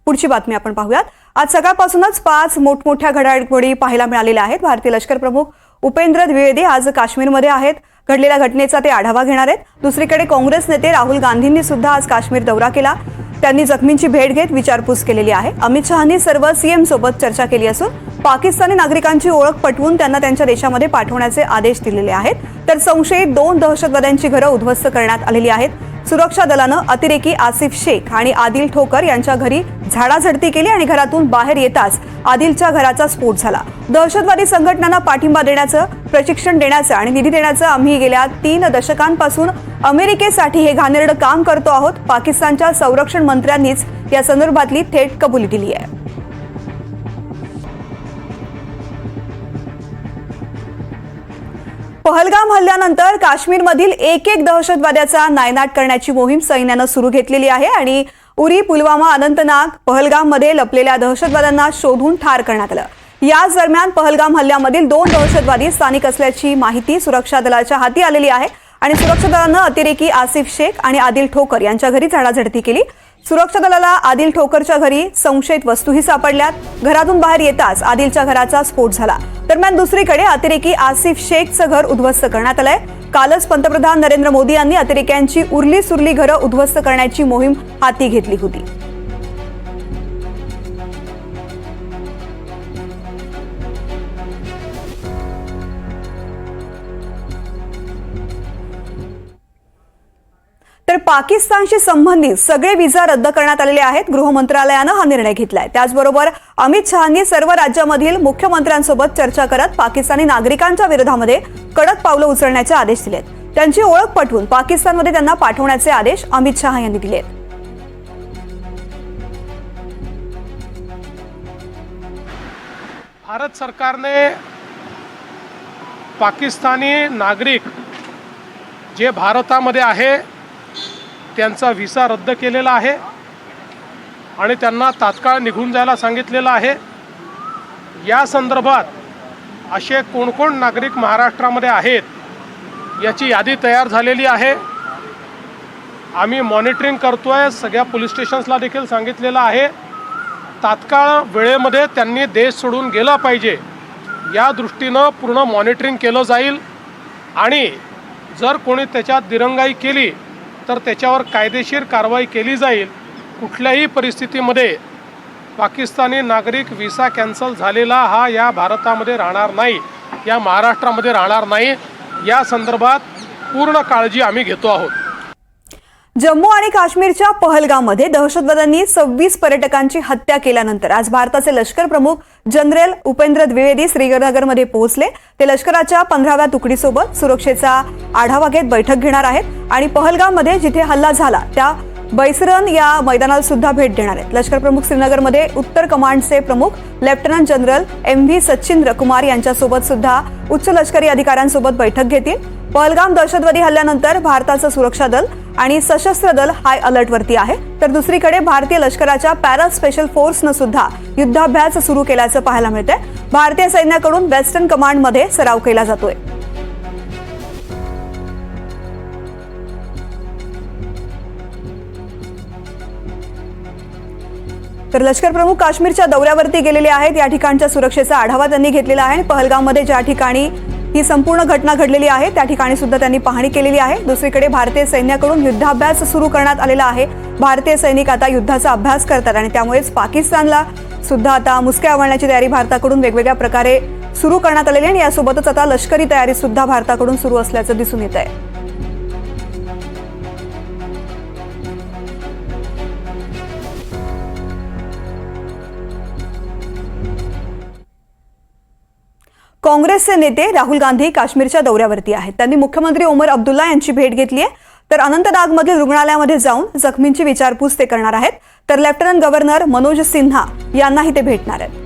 पुढची बातमी आपण पाहूयात। आज सकाळपासूनच 5 मोठमोठ्या घडामोडी पाहायला मिळालेल्या आहेत। भारतीय लष्कर प्रमुख उपेंद्र द्विवेदी आज काश्मीरमध्ये आहेत। घडलेल्या घटनेचा ते आढावा घेणार आहेत। दुसरीकडे काँग्रेस नेते राहुल गांधींनी सुद्धा आज काश्मीर दौरा केला। त्यांनी जखमींची भेट घेत विचारपूस केलेली आहे। अमित शहांनी सर्व सीएम सोबत चर्चा केली असून पाकिस्तानी नागरिकांची ओळख पटवून त्यांना त्यांच्या देशामध्ये पाठवण्याचे आदेश दिलेले आहेत। तर संशयित 2 दहशतवाद्यांची घरे उद्ध्वस्त करण्यात आलेली आहेत। सुरक्षा दलानं अतिरेकी आसिफ शेख आणि आदिल ठोकर यांच्या घरी झाडाझडती केली आणि घरातून बाहेर येताच आदिलच्या घराचा स्फोट झाला। दहशतवादी संघटनांना पाठिंबा देण्याचं, प्रशिक्षण देण्याचं आणि निधी देण्याचं आम्ही गेल्या 3 दशकांपासून अमेरिकेसाठी हे घाणेरडं काम करतो आहोत। पाकिस्तानच्या संरक्षण मंत्र्यांनीच या संदर्भातली थेट कबुली दिली आहे। पहलगाम हल्ल्यानंतर काश्मीरमधील एक दहशतवाद्याचा नायनाट करण्याची मोहीम सैन्यानं सुरू घेतलेली आहे आणि उरी, पुलवामा, अनंतनाग, पहलगाममध्ये लपलेल्या दहशतवाद्यांना शोधून ठार करण्यात आलं। याच दरम्यान पहलगाम हल्ल्यामधील 2 दहशतवादी स्थानिक असल्याची माहिती सुरक्षा दलाच्या हाती आलेली आहे आणि सुरक्षा दलानं अतिरेकी आसिफ शेख आणि आदिल ठोकर यांच्या घरी झाडाझडती केली। सुरक्षा दलाला आदिल ठोकरच्या घरी संशयित वस्तूही सापडल्यात। घरातून बाहेर येताच आदिलच्या घराचा स्फोट झाला। दरम्यान दुसरीकडे अतिरेकी आसिफ शेखचं घर उद्ध्वस्त करण्यात आलंय। कालच पंतप्रधान नरेंद्र मोदी यांनी अतिरेक्यांची उरली सुरली घरं उद्ध्वस्त करण्याची मोहीम हाती घेतली होती। तर पाकिस्तानशी संबंधित सगळे व्हिसा रद्द करण्यात आलेले आहेत। गृह मंत्रालयानं हा निर्णय घेतलाय। त्याचबरोबर अमित शहांनी सर्व राज्यांमधील मुख्यमंत्र्यांसोबत चर्चा करत पाकिस्तानी नागरिकांच्या विरोधामध्ये कडक पावलं उचलण्याचे आदेश दिलेत। त्यांची ओळख पटवून पाकिस्तानमध्ये त्यांना पाठवण्याचे आदेश अमित शहा यांनी दिलेत। भारत सरकारने पाकिस्तानी नागरिक जे भारतामध्ये आहे त्यांचा व्हिसा रद्द केलेला आहे आणि त्यांना तात्काळ निघून जायला सांगितलेलं आहे। या संदर्भात असे कोण नागरिक महाराष्ट्रामध्ये आहेत याची यादी तयार झालेली आहे। आम्ही मॉनिटरिंग करतोय। सगळ्या पोलीस स्टेशन्सला देखील सांगितलेलं आहे तात्काळ वेळेमध्ये त्यांनी देश सोडून गेला पाहिजे या दृष्टीनं पूर्ण मॉनिटरिंग केलं जाईल आणि जर कोणी त्याच्यात दिरंगाई केली तर त्याच्यावर कायदेशीर कारवाई केली जाईल। कुठल्याही परिस्थितीमध्ये पाकिस्तानी नागरिक व्हिसा कॅन्सल झालेला हा या भारतामध्ये राहणार नाही, या महाराष्ट्रामध्ये राहणार नाही। या संदर्भात पूर्ण काळजी आम्ही घेतो आहोत। जम्मू आणि काश्मीरच्या पहलगाममध्ये दहशतवाद्यांनी 26 पर्यटकांची हत्या केल्यानंतर आज भारताचे लष्कर प्रमुख जनरल उपेंद्र द्विवेदी श्रीनगरमध्ये पोहोचले। ते लष्कराच्या 15व्या तुकडीसोबत सुरक्षेचा आढावा घेत बैठक घेणार आहेत आणि पहलगाममध्ये जिथे हल्ला झाला त्या बैसरन या मैदानाला सुद्धा भेट देणार आहेत। लष्कर प्रमुख श्रीनगरमध्ये उत्तर कमांडचे प्रमुख lieutenant general MV Sachindra Kumar यांच्यासोबत सुद्धा उच्च लष्करी अधिकाऱ्यांसोबत बैठक घेतील। पहलगाम दहशतवादी हल्ल्यानंतर भारताचं सुरक्षा दल आणि सशस्त्र दल हाय अलर्टवरती आहे। तर दुसरीकडे भारतीय लष्कराच्या पॅरा स्पेशल फोर्सनं सुद्धा युद्धाभ्यास सुरू केल्याचं पाहायला मिळतंय। भारतीय सैन्याकडून वेस्टर्न कमांडमध्ये सराव केला जातोय। तर लष्कर प्रमुख काश्मीरच्या दौऱ्यावरती गेलेले आहेत। या ठिकाणच्या सुरक्षेचा आढावा त्यांनी घेतलेला आहे आणि पहलगाममध्ये ज्या ठिकाणी ही संपूर्ण घटना घडलेली आहे त्या ठिकाणी सुद्धा त्यांनी पाहणी केलेली आहे। दुसरीकडे भारतीय सैन्याकडून युद्धाभ्यास सुरू करण्यात आलेला आहे। भारतीय सैनिक आता युद्धाचा अभ्यास करतात आणि त्यामुळेच पाकिस्तानला सुद्धा आता मुसक्या आवळण्याची तयारी भारताकडून वेगवेगळ्या प्रकारे सुरू करण्यात आलेली आहे आणि यासोबतच आता लष्करी तयारी सुद्धा भारताकडून सुरू असल्याचं दिसून येत आहे। काँग्रेसचे नेते राहुल गांधी काश्मीरच्या दौऱ्यावरती आहेत। त्यांनी मुख्यमंत्री ओमर अब्दुल्ला यांची भेट घेतली आहे। तर अनंतनागमधील रुग्णालयामध्ये जाऊन जखमींची विचारपूस ते करणार आहेत। तर लेफ्टनंट गव्हर्नर मनोज सिन्हा यांनाही ते भेटणार आहेत।